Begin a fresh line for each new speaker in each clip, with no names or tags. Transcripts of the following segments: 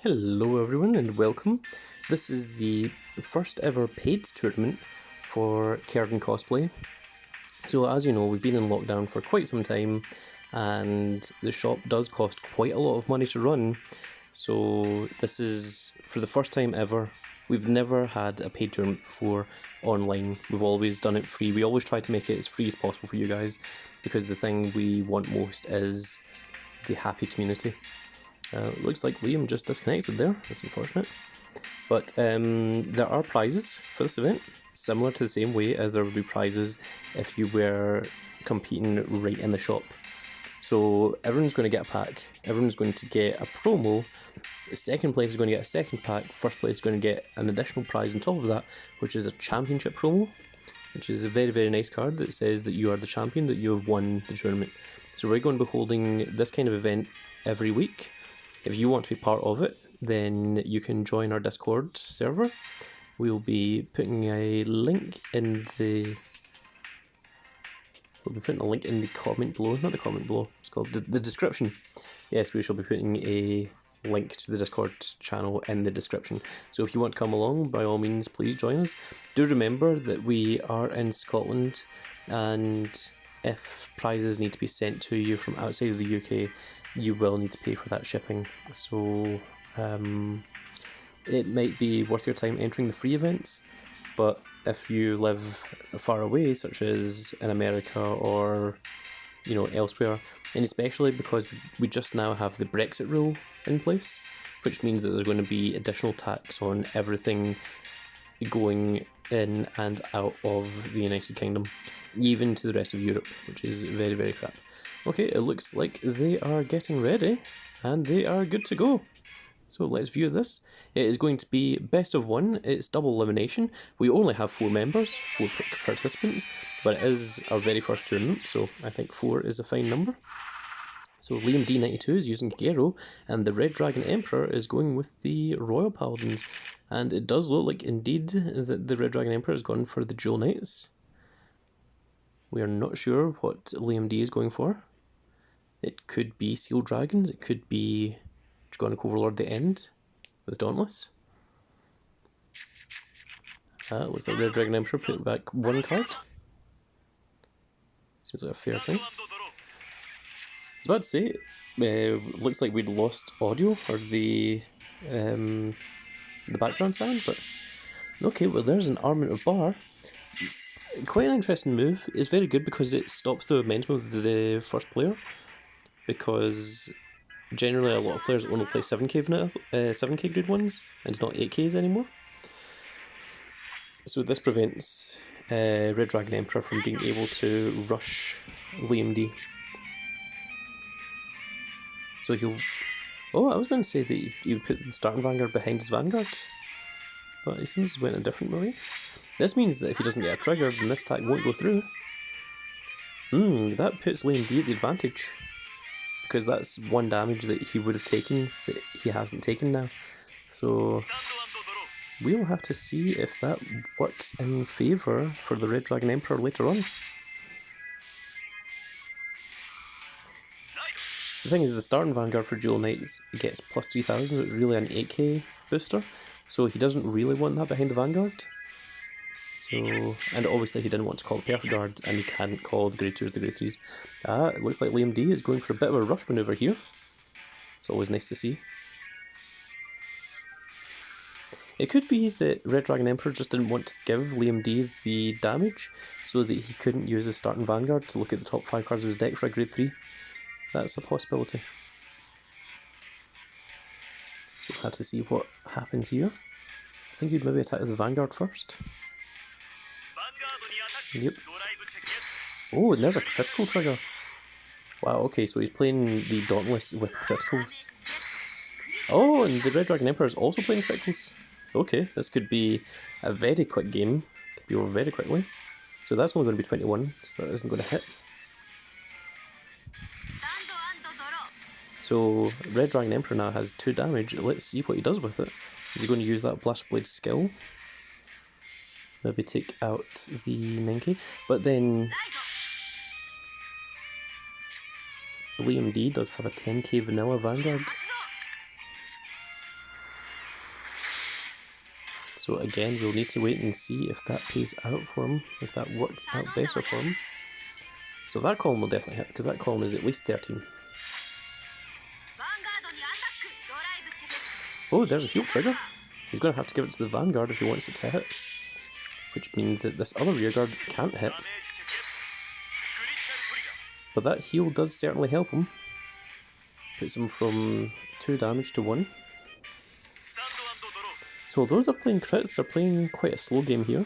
Hello everyone and welcome. This is the first ever paid tournament for Kerrigan Cosplay. So as you know, we've been in lockdown for quite some time and the shop does cost quite a lot of money to run. So this is for the first time ever. We've never had a paid tournament before online. We've always done it free. We always try to make it as free as possible for you guys because the thing we want most is the happy community. Looks like Liam just disconnected there. That's unfortunate. But there are prizes for this event, similar to the same way as there would be prizes if you were competing right in the shop. So everyone's going to get a pack, everyone's going to get a promo, second place is going to get a second pack, first place is going to get an additional prize on top of that, which is a championship promo, which is a very, very nice card that says that you are the champion, that you have won the tournament. So we're going to be holding this kind of event every week. If you want to be part of it, then you can join our Discord server. We'll be putting a link in the... We'll be putting a link in the comment below, not the comment below, it's called the description. Yes, we shall be putting a link to the Discord channel in the description. So if you want to come along, by all means, please join us. Do remember that we are in Scotland, and if prizes need to be sent to you from outside of the UK, you will need to pay for that shipping. So it might be worth your time entering the free events, but if you live far away, such as in America or elsewhere, and especially because we just now have the Brexit rule in place, which means that there's going to be additional tax on everything going in and out of the United Kingdom, even to the rest of Europe, which is very, very crap. Okay, it looks like they are getting ready and they are good to go. So let's view this. It is going to be best of one. It's double elimination. We only have 4 members, 4 participants, but it is our very first tournament, so I think 4 is a fine number. So LiamD92 is using Gero, and the Red Dragon Emperor is going with the Royal Paladins. And it does look like indeed that the Red Dragon Emperor has gone for the Jewel Knights. We are not sure what LiamD is going for. It could be Seal Dragons, it could be Dragonic Overlord the End with Dauntless. Looks like the Red Dragon Emperor put back 1 card. Seems like a fair thing. I was about to say, looks like we'd lost audio or the background sound, but okay, well there's an Armament of Bar. It's quite an interesting move. It's very good because it stops the momentum of the first player, because generally a lot of players only play 7k grade ones and not 8ks anymore. So this prevents Red Dragon Emperor from being able to rush LiamD. So he'll... Oh, I was going to say that you put the starting Vanguard behind his Vanguard, but he seems to went a different way. This means that if he doesn't get a trigger, then this attack won't go through. That puts LiamD at the advantage, because that's 1 damage that he would have taken that he hasn't taken now. So we'll have to see if that works in favour for the Red Dragon Emperor later on. The thing is, the starting Vanguard for Jewel Knights gets plus 3000, so it's really an 8k booster, so he doesn't really want that behind the Vanguard. So, and obviously he didn't want to call the Perfect Guard, and he can't call the Grade 2s, the Grade 3s. It looks like LiamD is going for a bit of a rush manoeuvre here. It's always nice to see. It could be that Red Dragon Emperor just didn't want to give LiamD the damage, so that he couldn't use his starting Vanguard to look at the top 5 cards of his deck for a Grade 3. That's a possibility. So we'll have to see what happens here. I think you'd maybe attack with the Vanguard first. Yep. Oh, and there's a critical trigger. Wow, okay, so he's playing the Dauntless with criticals. Oh, and the Red Dragon Emperor is also playing criticals. Okay, this could be a very quick game. Could be over very quickly. So that's only going to be 21, so that isn't going to hit. So Red Dragon Emperor now has 2 damage. Let's see what he does with it. Is he going to use that Blast Blade skill? Maybe take out the 9k, but then LiamD does have a 10k vanilla Vanguard. So again, we'll need to wait and see if that pays out for him, if that works out better for him. So that column will definitely hit, because that column is at least 13. Oh, there's a heal trigger. He's going to have to give it to the Vanguard if he wants it to hit. Which means that this other rearguard can't hit. But that heal does certainly help him. Puts him from 2 damage to 1. So although they're playing crits, they're playing quite a slow game here.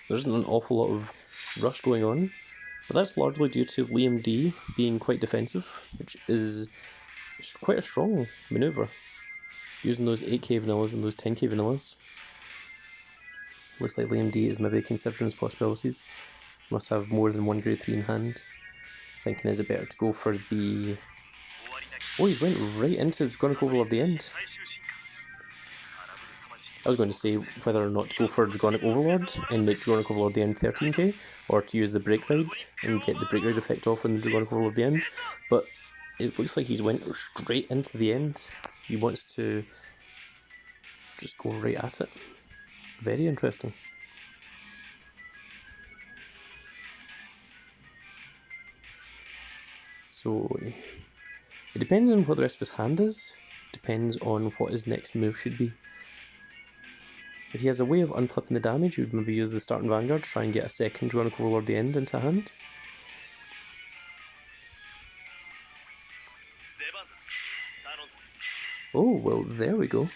There isn't an awful lot of rush going on. But that's largely due to LiamD being quite defensive, which is quite a strong manoeuvre. Using those 8k vanillas and those 10k vanillas. Looks like LiamD is maybe considering his possibilities. Must have more than 1 grade 3 in hand. Thinking is it better to go for the... Oh, he's went right into the Dragonic Overlord at the end. I was going to say whether or not to go for Dragonic Overlord and make Dragonic Overlord at the end 13k, or to use the Break Ride and get the Break Ride effect off on the Dragonic Overlord at the end, but it looks like he's went straight into the end. He wants to just go right at it. Very interesting. So it depends on what the rest of his hand is, depends on what his next move should be. If he has a way of unflipping the damage, you would maybe use the starting Vanguard to try and get a second Dragonic Overlord at the end into hand. Oh, well, there we go.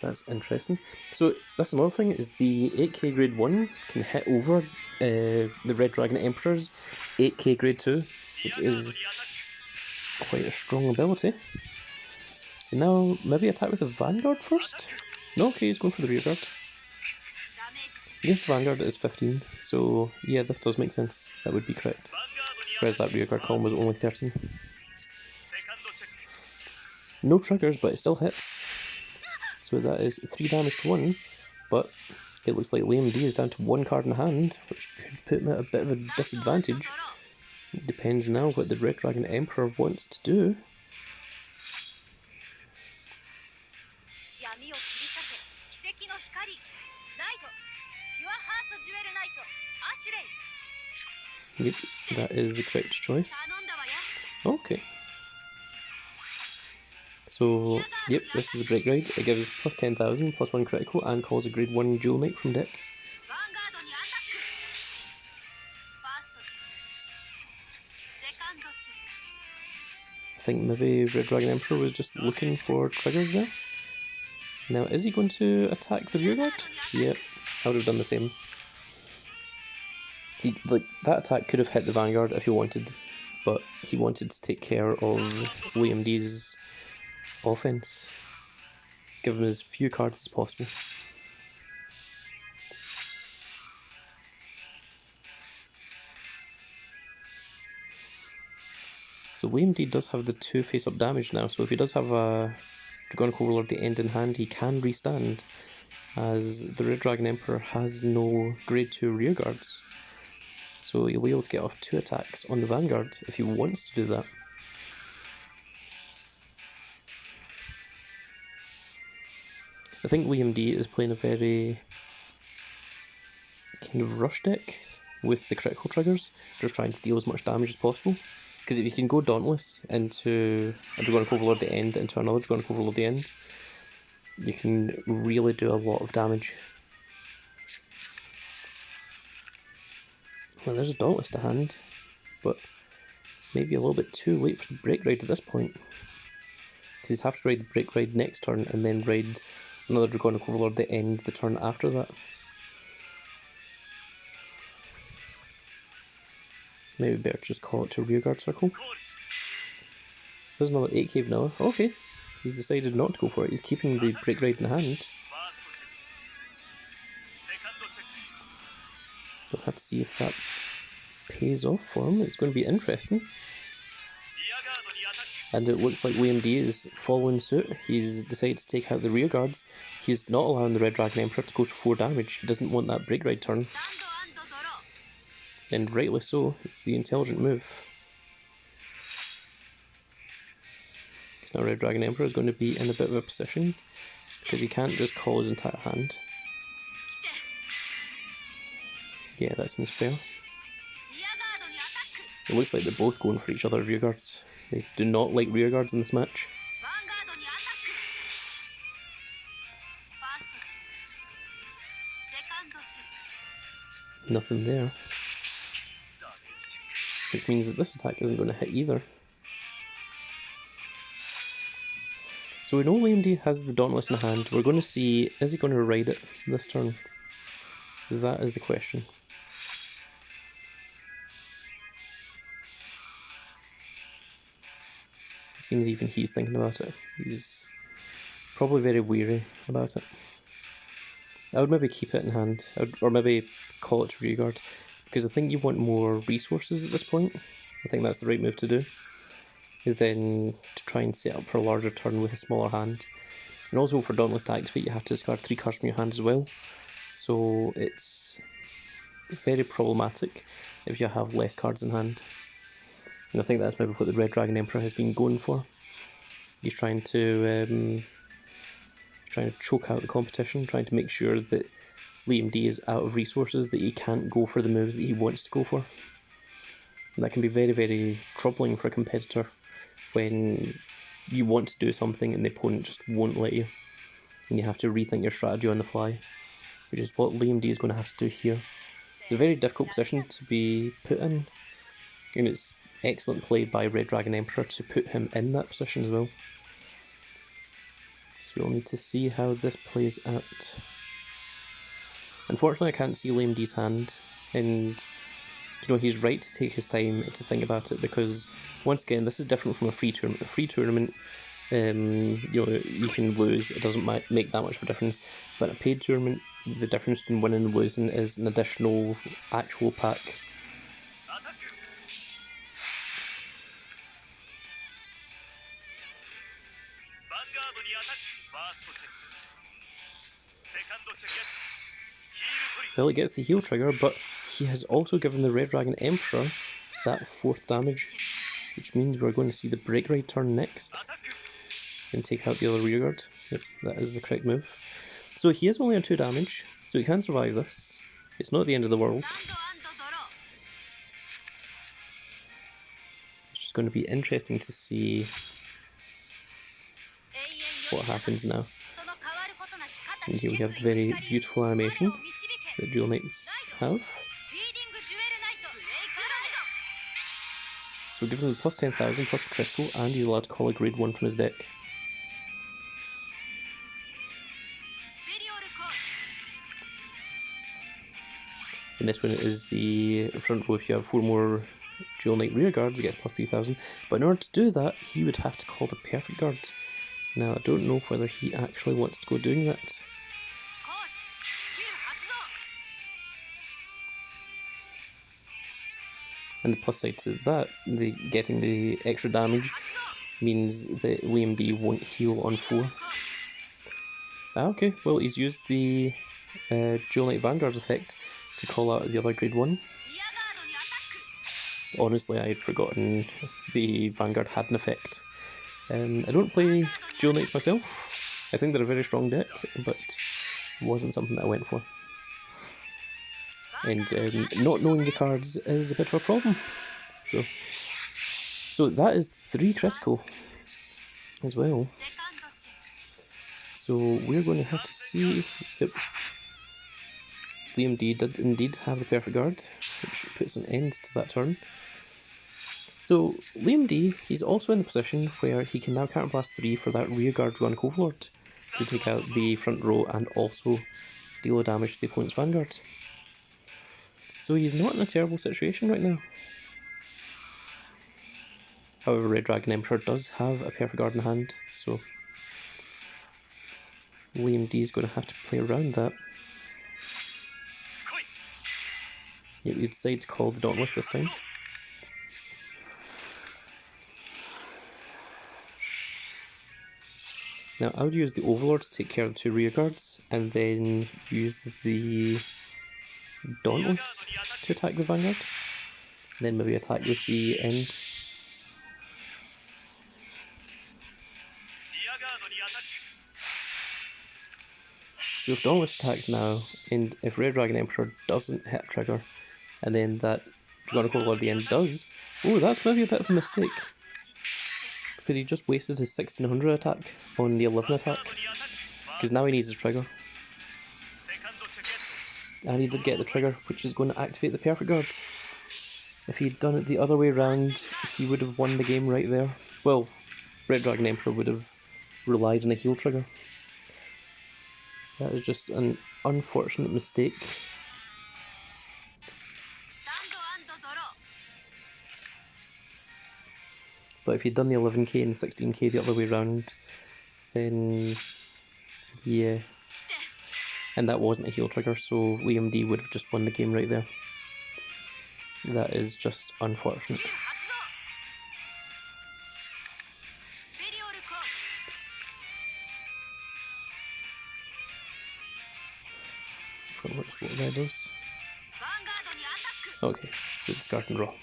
That's interesting. So that's another thing, is the 8k grade 1 can hit over the Red Dragon Emperor's 8k grade 2, which is quite a strong ability. And now, maybe attack with the Vanguard first? No, okay, he's going for the rearguard. I guess the Vanguard is 15, so yeah, this does make sense. That would be correct. Whereas that rearguard column was only 13. No triggers, but it still hits. So that is 3 damage to 1, but it looks like LiamD is down to 1 card in hand, which could put him at a bit of a disadvantage. It depends now what the Red Dragon Emperor wants to do. Yep, that is the correct choice. Okay. So, yep, this is a Break Ride. It gives plus 10,000, plus 1 critical, and calls a grade 1 Jewel Knight from deck. I think maybe Red Dragon Emperor was just looking for triggers there. Now, is he going to attack the rearguard? Yep, I would have done the same. That attack could have hit the Vanguard if he wanted, but he wanted to take care of LiamD's offense. Give him as few cards as possible. So LiamD does have the 2 face-up damage now, so if he does have a Dragonic Overlord at the end in hand, he can restand, as the Red Dragon Emperor has no grade 2 rearguards. So he'll be able to get off 2 attacks on the Vanguard if he wants to do that. I think LiamD is playing a very kind of rush deck with the critical triggers, just trying to deal as much damage as possible. Because if you can go Dauntless into a Dragonic Overlord at the end, into another Dragonic Overlord at the end, you can really do a lot of damage. Well, there's a Dauntless to hand, but maybe a little bit too late for the Break Ride at this point. Because he'd have to ride the Break Ride next turn and then ride another Dragonic Overlord at the end the turn after that. Maybe better just call it to Rearguard Circle. There's another 8k vanilla. Okay, he's decided not to go for it. He's keeping the Break Ride in hand. We'll have to see if that pays off for him. It's going to be interesting. And it looks like LiamD is following suit. He's decided to take out the rear guards. He's not allowing the Red Dragon Emperor to go to 4 damage. He doesn't want that Break Ride turn. And rightly so, it's the intelligent move. Now Red Dragon Emperor is going to be in a bit of a position because he can't just call his entire hand. Yeah, that seems fair. It looks like they're both going for each other's rearguards. They do not like rearguards in this match. Nothing there. Which means that this attack isn't going to hit either. So we know LiamD has the Dauntless in hand. We're going to see, is he going to ride it this turn? That is the question. It seems even he's thinking about it. He's probably very weary about it. I would maybe keep it in hand, or maybe call it to rearguard, because I think you want more resources at this point. I think that's the right move to do. Then to try and set up for a larger turn with a smaller hand. And also for Dauntless to activate, you have to discard 3 cards from your hand as well. So it's very problematic if you have less cards in hand. And I think that's maybe what the Red Dragon Emperor has been going for. He's trying to choke out the competition, trying to make sure that LiamD is out of resources, that he can't go for the moves that he wants to go for. And that can be very, very troubling for a competitor when you want to do something and the opponent just won't let you. And you have to rethink your strategy on the fly, which is what LiamD is going to have to do here. It's a very difficult position to be put in, and it's excellent play by Red Dragon Emperor to put him in that position as well. So we'll need to see how this plays out. Unfortunately, I can't see LiamD's hand, and he's right to take his time to think about it, because once again, this is different from a free tournament. A free tournament, you can lose, it doesn't make that much of a difference, but a paid tournament, the difference between winning and losing is an additional actual pack. Well, he gets the heal trigger, but he has also given the Red Dragon Emperor that 4th damage, which means we're going to see the Break Ride turn next and take out the other rearguard. Yep, that is the correct move. So he is only on 2 damage, so he can survive this. It's not the end of the world. It's just going to be interesting to see what happens now. And here we have the very beautiful animation that Jewel Knights have. So it gives him plus 10,000, plus the critical, and he's allowed to call a grade 1 from his deck. And this one is the front row. If you have 4 more Jewel Knight rear guards, he gets plus 3,000. But in order to do that, he would have to call the perfect guard. Now, I don't know whether he actually wants to go doing that. And the plus side to that, getting the extra damage, means that LiamD won't heal on 4. Ah, okay, well, he's used the Jewel Knight Vanguard's effect to call out the other grade 1. Honestly, I had forgotten the Vanguard had an effect. I don't play Jewel Knights myself. I think they're a very strong deck, but it wasn't something that I went for. And not knowing the cards is a bit of a problem. So that is 3 critical as well. So we're going to have to see. Yep. LiamD did indeed have the perfect guard, which puts an end to that turn. So LiamD, he's also in the position where he can now counterblast 3 for that rearguard Dragonic Overlord to take out the front row and also deal damage to the opponent's Vanguard. So he's not in a terrible situation right now. However, Red Dragon Emperor does have a perfect guard in hand, so LiamD is going to have to play around that. Yep, he's decided to call the Dauntless this time. Now, I would use the Overlord to take care of the 2 rear guards, and then use the Dauntless to attack the Vanguard, and then maybe attack with the end. So if Dauntless attacks now, and if Red Dragon Emperor doesn't hit a trigger, and then that Dragonic Overlord at the end does, oh, that's maybe a bit of a mistake. Because he just wasted his 1600 attack on the 11 attack. Because now he needs a trigger. And he did get the trigger, which is going to activate the Perfect Guard. If he'd done it the other way around, he would have won the game right there. Well, Red Dragon Emperor would have relied on a heal trigger. That is just an unfortunate mistake. But if he'd done the 11k and 16k the other way around, then yeah. And that wasn't a heal trigger, so LiamD would have just won the game right there. That is just unfortunate. I forgot what this little guy does. Okay, it's the discard and draw.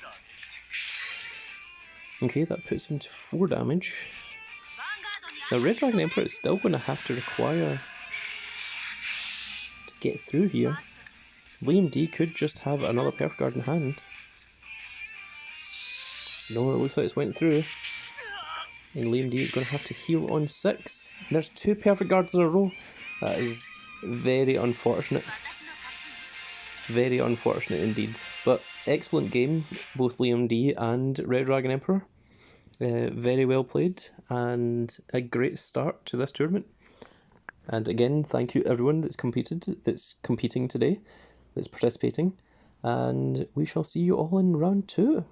Okay, that puts him to 4 damage. Now Red Dragon Emperor is still going to have to require to get through here. LiamD could just have another Perfect Guard in hand. No, it looks like it's went through. And LiamD is going to have to heal on 6. And there's 2 Perfect Guards in a row. That is very unfortunate. Very unfortunate indeed. But excellent game, both LiamD and Red Dragon Emperor. Very well played and a great start to this tournament. And again, thank you everyone that's competing today, that's participating. And we shall see you all in round 2.